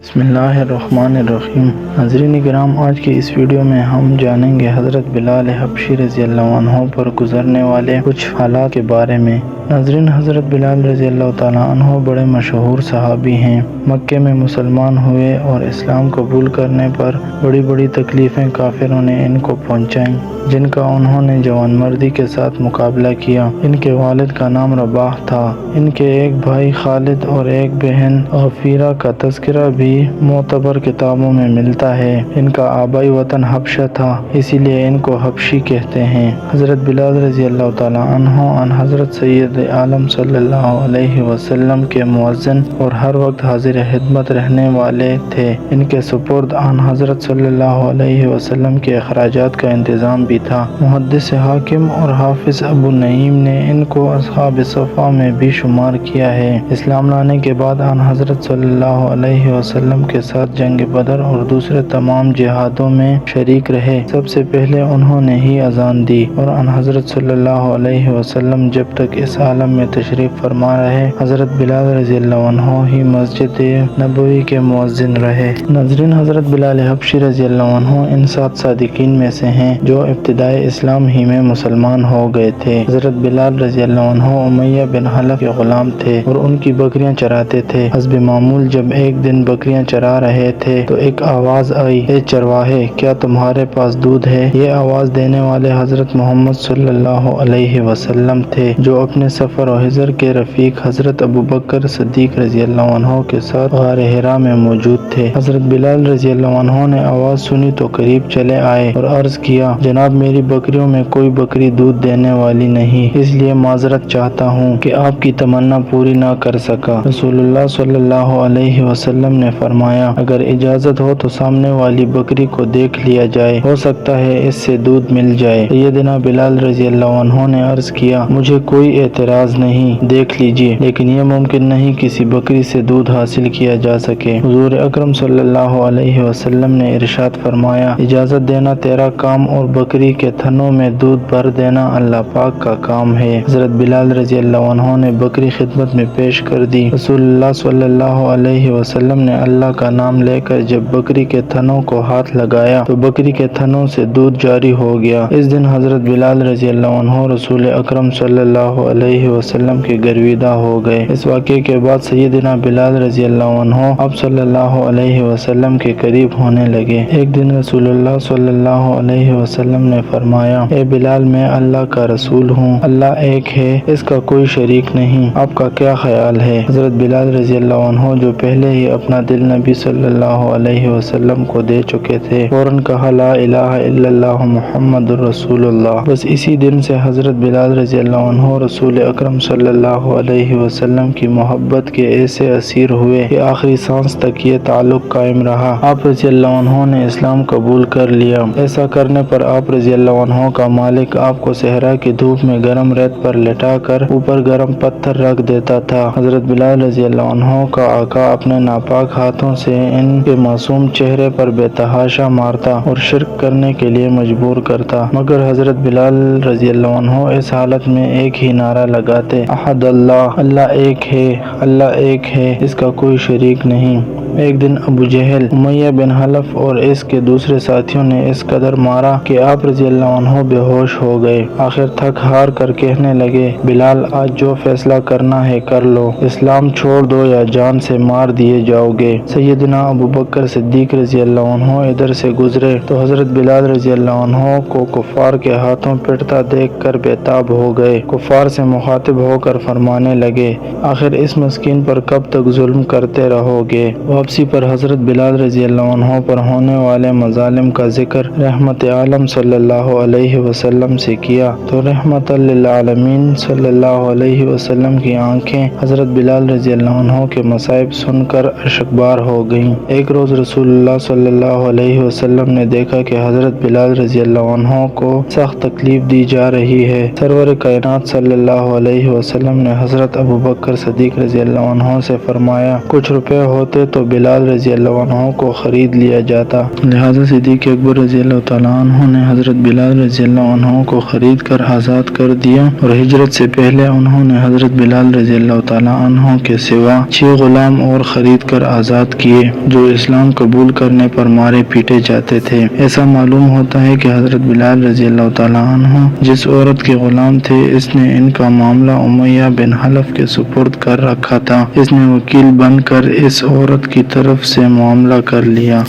بسم اللہ الرحمن الرحیم۔ ناظرین کرام، آج کی اس ویڈیو میں ہم جانیں گے حضرت بلال حبشی رضی اللہ عنہ پر گزرنے والے کچھ حالات کے بارے میں۔ ناظرین، حضرت بلال رضی اللہ تعالیٰ عنہ بڑے مشہور صحابی ہیں۔ مکے میں مسلمان ہوئے اور اسلام قبول کرنے پر بڑی بڑی تکلیفیں کافروں نے ان کو پہنچائیں، جن کا انہوں نے جوانمردی کے ساتھ مقابلہ کیا۔ ان کے والد کا نام رباح تھا۔ ان کے ایک بھائی خالد اور ایک بہن غفیرہ کا تذکرہ بھی معتبر کتابوں میں ملتا ہے۔ ان کا آبائی وطن حبشہ تھا، اسی لیے ان کو حبشی کہتے ہیں۔ حضرت بلال رضی اللہ تعالیٰ عنہ عن حضرت سید عالم صلی اللہ علیہ وسلم کے مؤذن اور ہر وقت حاضر خدمت رہنے والے تھے۔ ان کے سپرد عن حضرت صلی اللہ علیہ وسلم کے اخراجات کا انتظام بھی تھا۔ محدث حاکم اور حافظ ابو نعیم نے ان کو اصحاب صفا میں بھی شمار کیا ہے۔ اسلام لانے کے بعد عن حضرت صلی اللہ علیہ وسلم کے ساتھ جنگ بدر اور دوسرے تمام جہادوں میں شریک رہے۔ سب سے پہلے انہوں نے ہی اذان دی اور عن حضرت صلی اللہ علیہ وسلم جب تک اس عالم میں تشریف فرما رہے، حضرت بلال رضی اللہ عنہ ہی مسجد نبوی کے مؤذن رہے۔ ناظرین، حضرت بلال حبشی رضی اللہ عنہ ان 7 صادقین میں سے ہیں جو ابتدائے اسلام ہی میں مسلمان ہو گئے تھے۔ حضرت بلال رضی اللہ عنہ امیہ بن خلف کے غلام تھے اور ان کی بکریاں چراتے تھے۔ حسب معمول جب ایک دن بکریاں چرا رہے تھے تو ایک آواز آئی، اے چرواہے، کیا تمہارے پاس دودھ ہے؟ یہ آواز دینے والے حضرت محمد صلی اللہ علیہ وسلم تھے، جو اپنے سفر و حضر کے رفیق حضرت ابوبکر صدیق رضی اللہ عنہ کے ساتھ غار حرا میں موجود تھے۔ حضرت بلال رضی اللہ عنہ نے آواز سنی تو قریب چلے آئے اور عرض کیا، جناب، میری بکریوں میں کوئی بکری دودھ دینے والی نہیں، اس لیے معذرت چاہتا ہوں کہ آپ کی تمنا پوری نہ کر سکا۔ رسول اللہ صلی اللہ علیہ وسلم نے فرمایا، اگر اجازت ہو تو سامنے والی بکری کو دیکھ لیا جائے، ہو سکتا ہے اس سے دودھ مل جائے۔ سیدنا بلال رضی اللہ عنہ نے عرض کیا، مجھے کوئی اعتراض نہیں، دیکھ لیجئے، لیکن یہ ممکن نہیں کسی بکری سے دودھ حاصل کیا جا سکے۔ حضور اکرم صلی اللہ علیہ وسلم نے ارشاد فرمایا، اجازت دینا تیرا کام اور بکری کے تھنوں میں دودھ بھر دینا اللہ پاک کا کام ہے۔ حضرت بلال رضی اللہ عنہ نے بکری خدمت میں پیش کر دی۔ رسول اللہ صلی اللہ علیہ وسلم نے اللہ کا نام لے کر جب بکری کے تھنوں کو ہاتھ لگایا تو بکری کے تھنوں سے دودھ جاری ہو گیا۔ اس دن حضرت بلال رضی اللہ عنہ رسول اکرم صلی اللہ علیہ وسلم کے گرویدہ ہو گئے۔ اس واقعے کے بعد سیدنا بلال رضی اللہ عنہ اب صلی اللہ علیہ وسلم کے قریب ہونے لگے۔ ایک دن رسول اللہ صلی اللہ علیہ وسلم نے فرمایا، اے بلال، میں اللہ کا رسول ہوں، اللہ ایک ہے، اس کا کوئی شریک نہیں، آپ کا کیا خیال ہے؟ حضرت بلال رضی اللہ عنہ جو پہلے ہی اپنا دل نبی صلی اللہ علیہ وسلم کو دے چکے تھے، فوراً کہا، لا الہ الا اللہ محمد الرسول اللہ۔ بس اسی دن سے حضرت بلال رضی اللہ عنہ رسول اکرم صلی اللہ علیہ وسلم کی محبت کے ایسے اسیر ہوئے کہ آخری سانس تک یہ تعلق قائم رہا۔ آپ رضی اللہ عنہ نے اسلام قبول کر لیا۔ ایسا کرنے پر آپ رضی اللہ عنہ کا مالک آپ کو صحرا کی دھوپ میں گرم ریت پر لٹا کر اوپر گرم پتھر رکھ دیتا تھا۔ حضرت بلال رضی اللہ عنہ کا آقا اپنے ناپاک ہاتھوں سے ان کے معصوم چہرے پر بے تحاشا مارتا اور شرک کرنے کے لیے مجبور کرتا، مگر حضرت بلال رضی اللہ عنہ اس حالت میں ایک ہی نعرہ لگاتے، احد اللہ، اللہ ایک ہے، اللہ ایک ہے، اس کا کوئی شریک نہیں۔ ایک دن ابو جہل، امیہ بن خلف اور اس کے دوسرے ساتھیوں نے اس قدر مارا کہ آپ رضی اللہ عنہ بے ہوش ہو گئے۔ آخر تھک ہار کر کہنے لگے، بلال، آج جو فیصلہ کرنا ہے کر لو، اسلام چھوڑ دو یا جان سے مار دیے جاؤ گے۔ سیدنا ابوبکر صدیق رضی اللہ عنہ ادھر سے گزرے تو حضرت بلال رضی اللہ عنہ کو کفار کے ہاتھوں پٹتا دیکھ کر بے تاب ہو گئے۔ کفار سے مخاطب ہو کر فرمانے لگے، آخر اس مسکین پر کب تک ظلم کرتے رہو گے؟ واپسی پر حضرت بلال رضی اللہ عنہ پر ہونے والے مظالم کا ذکر رحمت عالم صلی اللہ علیہ وسلم سے کیا تو رحمت للعالمین صلی اللہ علیہ وسلم کی آنکھیں حضرت بلال رضی اللہ عنہ کے مصائب سن کر اشکبار ہو گئیں۔ ایک روز رسول اللہ صلی اللہ علیہ وسلم نے دیکھا کہ حضرت بلال رضی اللہ عنہ کو سخت تکلیف دی جا رہی ہے۔ سرور کائنات صلی اللہ علیہ وسلم نے حضرت ابوبکر صدیق رضی اللہ عنہ سے فرمایا، کچھ روپے ہوتے تو بلال رضی اللہ عنہ کو خرید لیا جاتا، لہذا صدیق اکبر رضی اللہ تعالیٰ عنہ نے حضرت بلال رضی اللہ عنہ کو خرید کر آزاد کر دیا، اور ہجرت سے پہلے انہوں نے حضرت بلال رضی اللہ تعالیٰ عنہ کے سوا 6 غلام اور خرید کر آزاد کیے جو اسلام قبول کرنے پر مارے پیٹے جاتے تھے۔ ایسا معلوم ہوتا ہے کہ حضرت بلال رضی اللہ تعالیٰ عنہ جس عورت کے غلام تھے، اس نے ان کا معاملہ امیہ بن حلف کے سپرد کر رکھا تھا، اس نے وکیل بن کر اس عورت کی طرف سے معاملہ کر لیا۔